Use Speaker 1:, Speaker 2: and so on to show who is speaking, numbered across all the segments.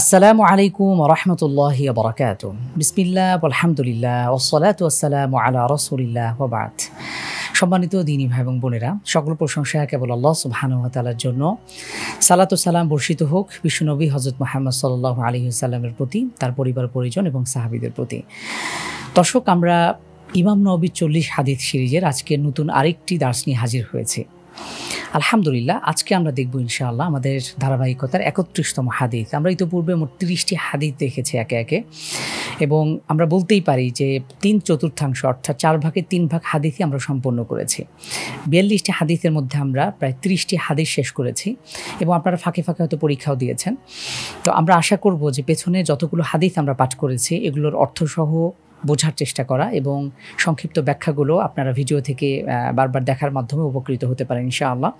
Speaker 1: আসসালামু আলাইকুম ওয়া রাহমাতুল্লাহি ওয়া বারাকাতুহু। বিসমিল্লাহ ওয়ালহামদুলিল্লাহ ওয়াসসালাতু ওয়াসসালামু আলা রাসূলিল্লাহ ওয়া বা'দ। সম্মানিত দ্বীনী ভাই এবং বোনেরা, সকল প্রশংসা কেবল আল্লাহ সুবহানাহু ওয়া তাআলার জন্য। সালাত ও সালাম বর্ষিত হোক বিশ্বনবী হযরত মুহাম্মদ সাল্লাল্লাহু আলাইহি ওয়াসাল্লামের প্রতি, তার পরিবার পরিজন এবং সাহাবীদের প্রতি। দর্শক, আমরা ইমাম নববীর 40 হাদিস সিরিজের আজকের নতুন আরেকটি দার্স নিয়ে হাজির হয়েছে। আলহামদুলিল্লাহ, আজকে আমরা দেখব ইনশাআল্লাহ আমাদের ধারাবাহিকতার 31তম হাদিস। আমরা ইতিপূর্বে মোট 30টি হাদিস দেখেছি একে একে, এবং আমরা বলতেই পারি যে 3/4 অর্থাৎ 4 ভাগের 3 ভাগ হাদিসই আমরা সম্পন্ন করেছি। 42টি হাদিসের মধ্যে আমরা প্রায় 30টি হাদিস শেষ করেছি, এবং আপনারা ফাঁকে ফাঁকে হয়তো পরীক্ষাও দিয়েছেন। তো আমরা আশা করব যে পেছনে যতগুলো হাদিস আমরা পাঠ করেছি এগুলোর অর্থসহ বোঝার চেষ্টা করা এবং সংক্ষিপ্ত ব্যাখ্যাগুলো আপনারা ভিডিও থেকে বারবার দেখার মাধ্যমে উপকৃত হতে পারেন ইনশাআল্লাহ।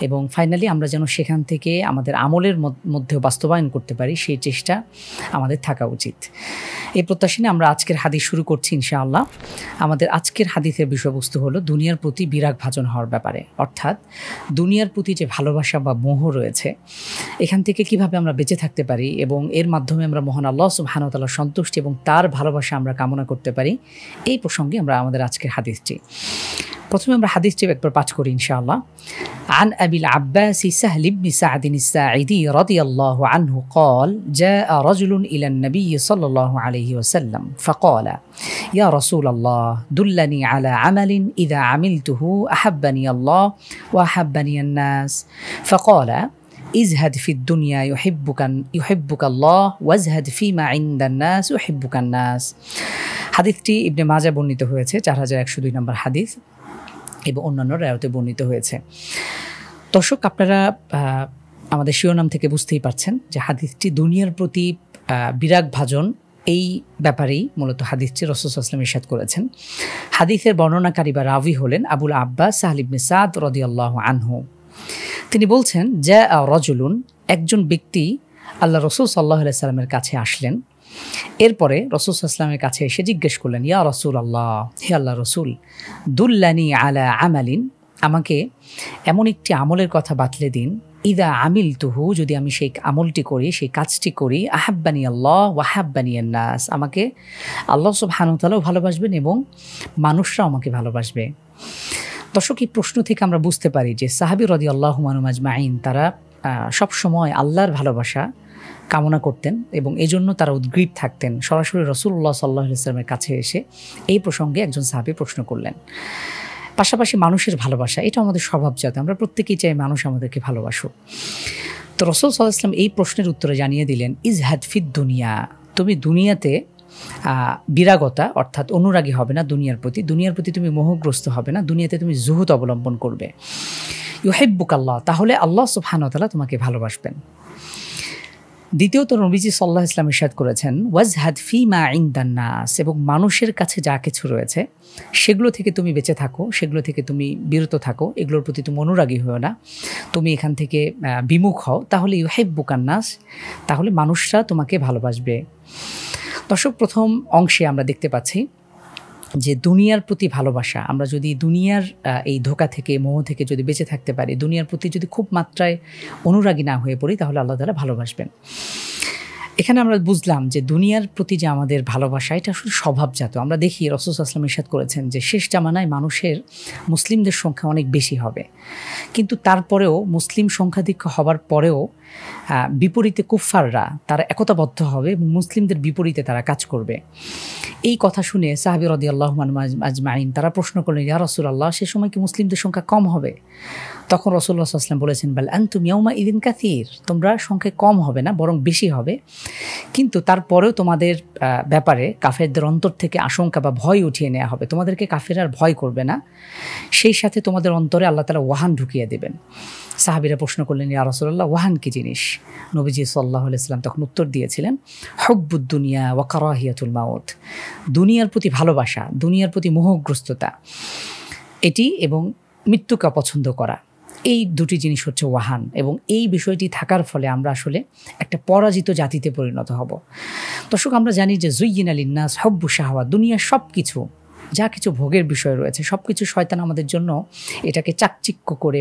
Speaker 1: এবং ফাইনালি আমরা যেন সেখান থেকে আমাদের আমলের মধ্যেও বাস্তবায়ন করতে পারি, সেই চেষ্টা আমাদের থাকা উচিত। এই প্রত্যাশা নিয়ে আমরা আজকের হাদিস শুরু করছি ইনশাআল্লাহ। আমাদের আজকের হাদিসের বিষয়বস্তু হলো দুনিয়ার প্রতি বিরাগ ভাজন হওয়ার ব্যাপারে, অর্থাৎ দুনিয়ার প্রতি যে ভালোবাসা বা মোহ রয়েছে এখান থেকে কিভাবে আমরা বেঁচে থাকতে পারি এবং এর মাধ্যমে আমরা মহান আল্লাহ সুবহানাহু ওয়া তাআলার সন্তুষ্টি এবং তার ভালোবাসা আমরা কামনা করতে পারি, এই প্রসঙ্গে আমরা আমাদের আজকের হাদিসটি। প্রথমে আমরা হাদিসটি একবার পাঠ করি ইনশাআল্লাহ। عن أبي العباس سهل بن سعد الساعدي رضي الله عنه قال جاء رجل إلى النبي صلى الله عليه وسلم فقال يا رسول الله دلني على عمل إذا عملته أحبني الله وأحبني الناس فقال ازهد في الدنيا يحبك الله وازهد فيما عند الناس يحبك الناس। হাদিসটি ইবনে মাজাহ বর্ণিত হয়েছে, 4102 নম্বর হাদিস, এবং অন্যান্য রাওয়াতে বর্ণিত হয়েছে। দর্শক, আপনারা আমাদের শিরোনাম থেকে বুঝতেই পারছেন যে হাদিসটি দুনিয়ার প্রতি বিরাগ ভাজন এই ব্যাপারেই মূলত হাদিসটি রাসূল সাল্লাল্লাহু আলাইহি ওয়াসাল্লাম ইরশাদ করেছেন। হাদিসের বর্ণনাকারী বা রাবি হলেন আবুল আব্বাস সাহল ইবনে সাদ রাদিয়াল্লাহু আনহু। তিনি বলছেন যে রজুলুন, একজন ব্যক্তি আল্লাহ রাসূল সাল্লাল্লাহু আলাইহি ওয়াসাল্লামের কাছে আসলেন। এরপরে রাসূল সাল্লাল্লাহু আলাইহি ওয়াসাল্লামের কাছে এসে জিজ্ঞেস করলেন, ইয়া রাসূলুল্লাহ, হে আল্লাহ রাসূল, দুল্লানি আলা আমালিন, আমাকে এমন একটি আমলের কথা বাতলে দিন, ইদা আমিলতুহু, যদি আমি সেই আমলটি করি, সেই কাজটি করি, আহাব্বানি আল্লাহ ওয়া হাব্বানি আন-নাস, আমাকে আল্লাহ সুবহানাহু ওয়া তাআলা ভালোবাসবেন এবং মানুষরা আমাকে ভালোবাসবে। দর্শক, এই প্রশ্ন থেকে আমরা বুঝতে পারি যে সাহাবী রাদিয়াল্লাহু আনহুম আজমাইন তারা সবসময় আল্লাহর ভালোবাসা কামনা করতেন এবং এই জন্য তারা উদ্গ্রীব থাকতেন। সরাসরি রাসূলুল্লাহ সাল্লাল্লাহু আলাইহি ওয়াসাল্লামের কাছে এসে এই প্রসঙ্গে একজন সাহাবী প্রশ্ন করলেন। পাশাপাশি মানুষের ভালোবাসা, এটা আমাদের স্বভাবজাত, আমরা প্রত্যেকেই চাই মানুষ আমাদেরকে ভালোবাসুক। তো রাসূল সাল্লাল্লাহু আলাইহি ওয়াসাল্লাম এই প্রশ্নের উত্তরে জানিয়ে দিলেন, ইজহাদ ফিদ দুনিয়া, তুমি দুনিয়াতে বিরাগতা অর্থাৎ অনুরাগী হবে না দুনিয়ার প্রতি তুমি মোহগ্রস্ত হবে না, দুনিয়াতে তুমি জুহুদ অবলম্বন করবে। ইউহিব্বুকাল্লাহ, তাহলে আল্লাহ সুবহানাহু ওয়া তাআলা তোমাকে ভালোবাসবেন। দ্বিতীয়ত নবীজি সাল্লাল্লাহু আলাইহি ওয়াসাল্লাম ইরশাদ করেছেন, ওয়াজহাদ ফিমা ইনদান নাস, এবং মানুষের কাছে যা কিছু রয়েছে সেগুলো থেকে তুমি বেঁচে থাকো, সেগুলো থেকে তুমি বিরত থাকো, এগুলোর প্রতি তুমি অনুরাগী হও না, তুমি এখান থেকে বিমুখ হও, তাহলে ইউহিব্বুকান নাস, তাহলে মানুষরা তোমাকে ভালোবাসবে। দর্শক, প্রথম অংশে আমরা দেখতে পাচ্ছি যে দুনিয়ার প্রতি ভালোবাসা, আমরা যদি দুনিয়ার এই ধোঁকা থেকে মোহ থেকে যদি বেঁচে থাকতে পারি, দুনিয়ার প্রতি যদি খুব মাত্রায় অনুরাগী না হয়ে পড়ি, তাহলে আল্লাহ তাআলা ভালোবাসবেন। এখানে আমরা বুঝলাম যে দুনিয়ার প্রতি যে আমাদের ভালোবাসা এটা আসলে স্বভাবজাত। আমরা দেখি রাসূল সাল্লাল্লাহু আলাইহি ওয়াসাল্লাম ইরশাদ করেছেন যে শেষ জামানায় মানুষের মুসলিমদের সংখ্যা অনেক বেশি হবে, কিন্তু তারপরেও মুসলিম সংখ্যাধিক্য হবার পরেও বিপরীতে কুফফাররা তারা একতাবদ্ধ হবে এবং মুসলিমদের বিপরীতে তারা কাজ করবে। এই কথা শুনে সাহাবী রাদিয়াল্লাহু আনহুম আজমাইন তারা প্রশ্ন করলেন, ইয়া রাসূলুল্লাহ, সে সময় কি মুসলিমদের সংখ্যা কম হবে? তখন রাসূলুল্লাহ সাল্লাল্লাহু আলাইহি ওয়াসাল্লাম বলেছেন, বাল আনতুম ইয়াউমা ইযিন কাসীর, তোমরা সংখ্যায় কম হবে না বরং বেশি হবে, কিন্তু তারপরেও তোমাদের ব্যাপারে কাফেরদের অন্তর থেকে আশঙ্কা বা ভয় উঠিয়ে নেওয়া হবে, তোমাদেরকে কাফের আর ভয় করবে না, সেই সাথে তোমাদের অন্তরে আল্লাহ তাআলা ওয়াহান ঢুকিয়ে দেবেন। সাহাবীরা প্রশ্ন করলেন, ইয়া রাসূলুল্লাহ, ওয়াহান কি জিনিস? নবীজি সাল্লাল্লাহু আলাইহি ওয়াসাল্লাম তখন উত্তর দিয়েছিলেন, হুব্বুদ দুনিয়া ওয়া কারাহিয়াতুল মাউত, দুনিয়ার প্রতি ভালোবাসা, দুনিয়ার প্রতি মোহগ্রস্ততা এটি, এবং মৃত্যুকে পছন্দ করা, এই দুটি জিনিস হচ্ছে ওয়াহান, এবং এই বিষয়টি থাকার ফলে আমরা আসলে একটা পরাজিত জাতিতে পরিণত হব। দর্শক, আমরা জানি যে যুয়্যিনা লিন্নাস হুব্বুশ শাহওয়াত, দুনিয়ার সব কিছু যা কিছু ভোগের বিষয় রয়েছে সব কিছু শয়তান আমাদের জন্য এটাকে চাকচিক্য করে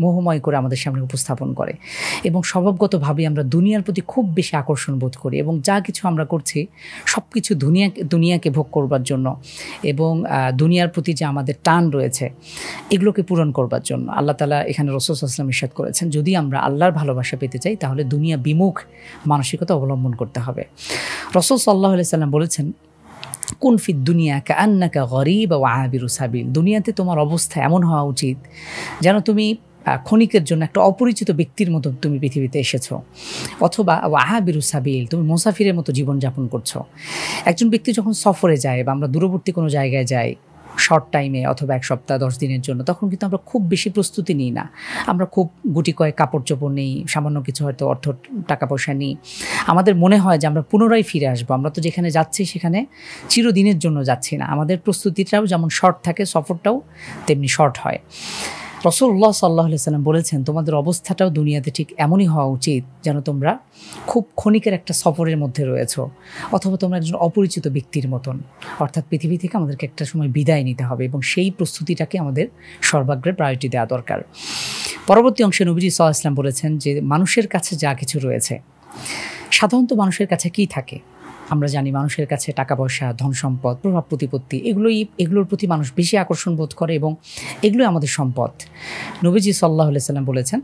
Speaker 1: মোহময় করে আমাদের সামনে উপস্থাপন করে, এবং স্বভাবগতভাবে আমরা দুনিয়ার প্রতি খুব বেশি আকর্ষণ বোধ করি, এবং যা কিছু আমরা করছি সব কিছু দুনিয়াকে ভোগ করবার জন্য, এবং দুনিয়ার প্রতি যে আমাদের টান রয়েছে এগুলোকে পূরণ করবার জন্য। আল্লাহ তাআলা এখানে রাসূল সাল্লাল্লাহু আলাইহি ওয়াসাল্লাম ইরশাদ করেছেন, যদি আমরা আল্লাহর ভালোবাসা পেতে চাই তাহলে দুনিয়া বিমুখ মানসিকতা অবলম্বন করতে হবে। রাসূল সাল্লাল্লাহু আলাইহি ওয়াসাল্লাম বলেছেন, কুন ফিদ দুনিয়া কাআন্নাকা গরীব ওয়া আবিরু সাবিল, দুনিয়াতে তোমার অবস্থা এমন হওয়া উচিত যেন তুমি ক্ষণিকের জন্য একটা অপরিচিত ব্যক্তির মতো তুমি পৃথিবীতে এসেছো, অথবা ওয়া আবিরু সাবিল, তুমি মুসাফিরের মতো জীবনযাপন করছো। একজন ব্যক্তি যখন সফরে যায় বা আমরা দূরবর্তী কোনো জায়গায় যাই শর্ট টাইমে অথবা 1 সপ্তাহ 10 দিনের জন্য, তখন কিন্তু আমরা খুব বেশি প্রস্তুতি নিই না। আমরা খুব গুটি কয়েক কাপড় চোপড় নেই, সামান্য কিছু হয়তো টাকা পয়সা নিই। আমাদের মনে হয় যে আমরা পুনরায় ফিরে আসবো। আমরা তো যেখানে যাচ্ছি সেখানে চিরদিনের জন্য যাচ্ছি না। আমাদের প্রস্তুতিটাও যেমন শর্ট থাকে, সফরটাও তেমনি শর্ট হয়। রাসূলুল্লাহ সাল্লাল্লাহু আলাইহি ওয়াসাল্লাম বলেছেন, তোমাদের অবস্থাটাও দুনিয়াতে ঠিক এমনই হওয়া উচিত যেন তোমরা খুব ক্ষণিকের একটা সফরের মধ্যে রয়েছো, অথবা তোমরা একজন অপরিচিত ব্যক্তির মতন। অর্থাৎ পৃথিবী থেকে আমাদেরকে একটা সময় বিদায় নিতে হবে, এবং সেই প্রস্তুতিটাকে আমাদের সর্বাগ্রে প্রায়োরিটি দেওয়া দরকার। পরবর্তী অংশে নবীজি সাল্লাল্লাহু আলাইহি ওয়াসাল্লাম বলেছেন যে মানুষের কাছে যা কিছু রয়েছে, সাধারণত মানুষের কাছে কি থাকে? আমরা জানি মানুষের কাছে টাকা পয়সা, ধন সম্পদ, প্রভাব প্রতিপত্তি, এগুলোর প্রতি মানুষ বেশি আকর্ষণ বোধ করে, এবং এগুলোই আমাদের সম্পদ। নবীজি সাল্লাল্লাহু আলাইহি ওয়াসাল্লাম বলেছেন,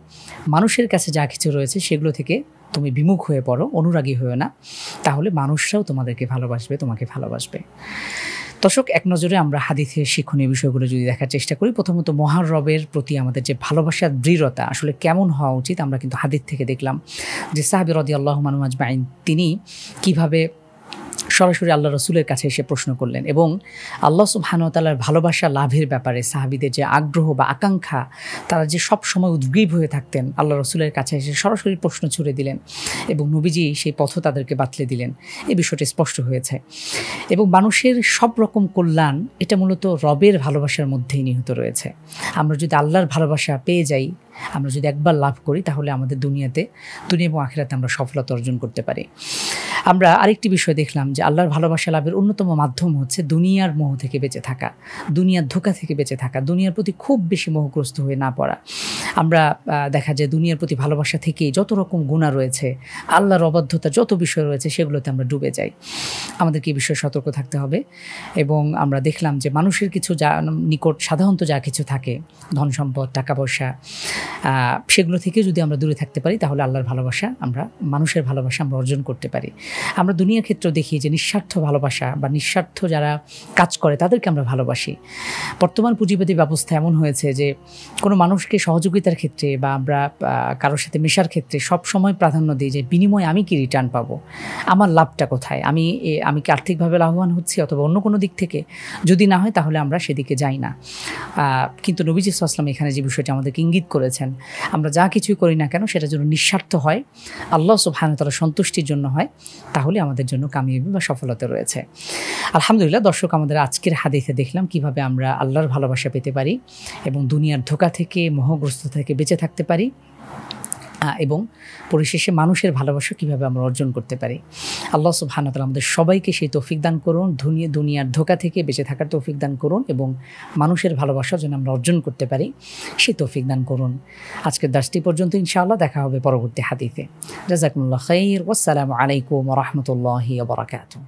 Speaker 1: মানুষের কাছে যা কিছু রয়েছে সেগুলো থেকে তুমি বিমুখ হয়ে পড়ো, অনুরাগী হয়েও না, তাহলে মানুষরাও তোমাদেরকে ভালোবাসবে, তোমাকে ভালোবাসবে। দর্শক, এক নজরে আমরা হাদিসের শিক্ষণীয় বিষয়গুলো যদি দেখার চেষ্টা করি, প্রথমত মুহাররবের প্রতি আমাদের যে ভালোবাসার দৃঢ়তা আসলে কেমন হওয়া উচিত আমরা কিন্তু হাদিস থেকে দেখলাম যে সাহাবী রাদিয়াল্লাহু আনহু আজমাইন তিনি কিভাবে সরাসরি আল্লাহ রসুলের কাছে এসে প্রশ্ন করলেন, এবং আল্লাহ সুবহানাহু ওয়া তাআলার ভালোবাসা লাভের ব্যাপারে সাহাবীদের যে আগ্রহ বা আকাঙ্ক্ষা, তারা যে সব সময় উদ্গ্রীব হয়ে থাকতেন, আল্লাহ রসুলের কাছে এসে সরাসরি প্রশ্ন ছুড়ে দিলেন, এবং নবীজি সেই পথ তাদেরকে বাতলে দিলেন। এই বিষয়টি স্পষ্ট হয়েছে। এবং মানুষের সব রকম কল্যাণ এটা মূলত রবের ভালোবাসার মধ্যেই নিহিত রয়েছে। আমরা যদি আল্লাহর ভালোবাসা পেয়ে যাই, আমরা যদি একবার লাভ করি, তাহলে আমাদের দুনিয়া এবং আখিরাতে আমরা সফলতা অর্জন করতে পারি। আমরা আরেকটি বিষয় দেখলাম যে আল্লাহর ভালোবাসা লাভের অন্যতম মাধ্যম হচ্ছে দুনিয়ার মোহ থেকে বেঁচে থাকা, দুনিয়ার ধোঁকা থেকে বেঁচে থাকা, দুনিয়ার প্রতি খুব বেশি মোহগ্রস্ত হয়ে না পড়া। আমরা দেখা যায় দুনিয়ার প্রতি ভালোবাসা থেকেই যত রকম গুনাহ রয়েছে, আল্লাহর অবাধ্যতা যত বিষয় রয়েছে, সেগুলোতে আমরা ডুবে যাই। আমাদেরকে এই বিষয়ে সতর্ক থাকতে হবে। এবং আমরা দেখলাম যে মানুষের কিছু নিকট সাধারণত যা কিছু থাকে, ধন সম্পদ, টাকা পয়সা, সেগুলো থেকে যদি আমরা দূরে থাকতে পারি, তাহলে আল্লাহর ভালোবাসা মানুষের ভালোবাসা আমরা অর্জন করতে পারি। আমরা দুনিয়ার ক্ষেত্রেও দেখি যে নিঃস্বার্থ ভালোবাসা বা নিঃস্বার্থ যারা কাজ করে তাদেরকে আমরা ভালোবাসি। বর্তমান পুঁজিবাদী ব্যবস্থা এমন হয়েছে যে কোনো মানুষকে সহযোগিতার ক্ষেত্রে বা আমরা কারোর সাথে মেশার ক্ষেত্রে সব সময় প্রাধান্য দিই যে বিনিময়ে আমি কি রিটার্ন পাবো, আমার লাভটা কোথায়, আমি কি আর্থিকভাবে লাভবান হচ্ছি অথবা অন্য কোনো দিক থেকে। যদি না হয় তাহলে আমরা সেদিকে যাই না। কিন্তু নবীজি সাল্লাল্লাহু আলাইহি ওয়াসাল্লাম এখানে যে বিষয়টি আমাদেরকে ইঙ্গিত করেছেন, আমরা যা কিছুই করি না কেন সেটা যেন নিঃস্বার্থ হয়, আল্লাহ সুবহানাহু ওয়া তাআলার সন্তুষ্টির জন্য হয়, তাহলে আমাদের জন্য কামিয়াবি বা সফলতা রয়েছে। আলহামদুলিল্লাহ দর্শক, আমাদের আজকের হাদিসে দেখলাম কিভাবে আমরা আল্লাহর ভালোবাসা পেতে পারি এবং দুনিয়ার ধোঁকা থেকে, মোহগ্রস্ত থেকে বেঁচে থাকতে পারি, এবং পরিশেষে মানুষের ভালোবাসা কিভাবে আমরা অর্জন করতে পারি। আল্লাহ সুবহানাহু ওয়া তাআলা আমাদের সবাইকে সেই তৌফিক দান করুন, দুনিয়ার ধোঁকা থেকে বেঁচে থাকার তৌফিক দান করুন, এবং মানুষের ভালোবাসা যেন আমরা অর্জন করতে পারি সেই তৌফিক দান করুন। আজকের দার্সটি পর্যন্ত, ইনশাআল্লাহ দেখা হবে পরবর্তী হাদিসে। জাযাকুমুল্লাহু খাইর। ওয়াসসালামু আলাইকুম ওয়া রাহমাতুল্লাহি ওয়া বারাকাতুহু।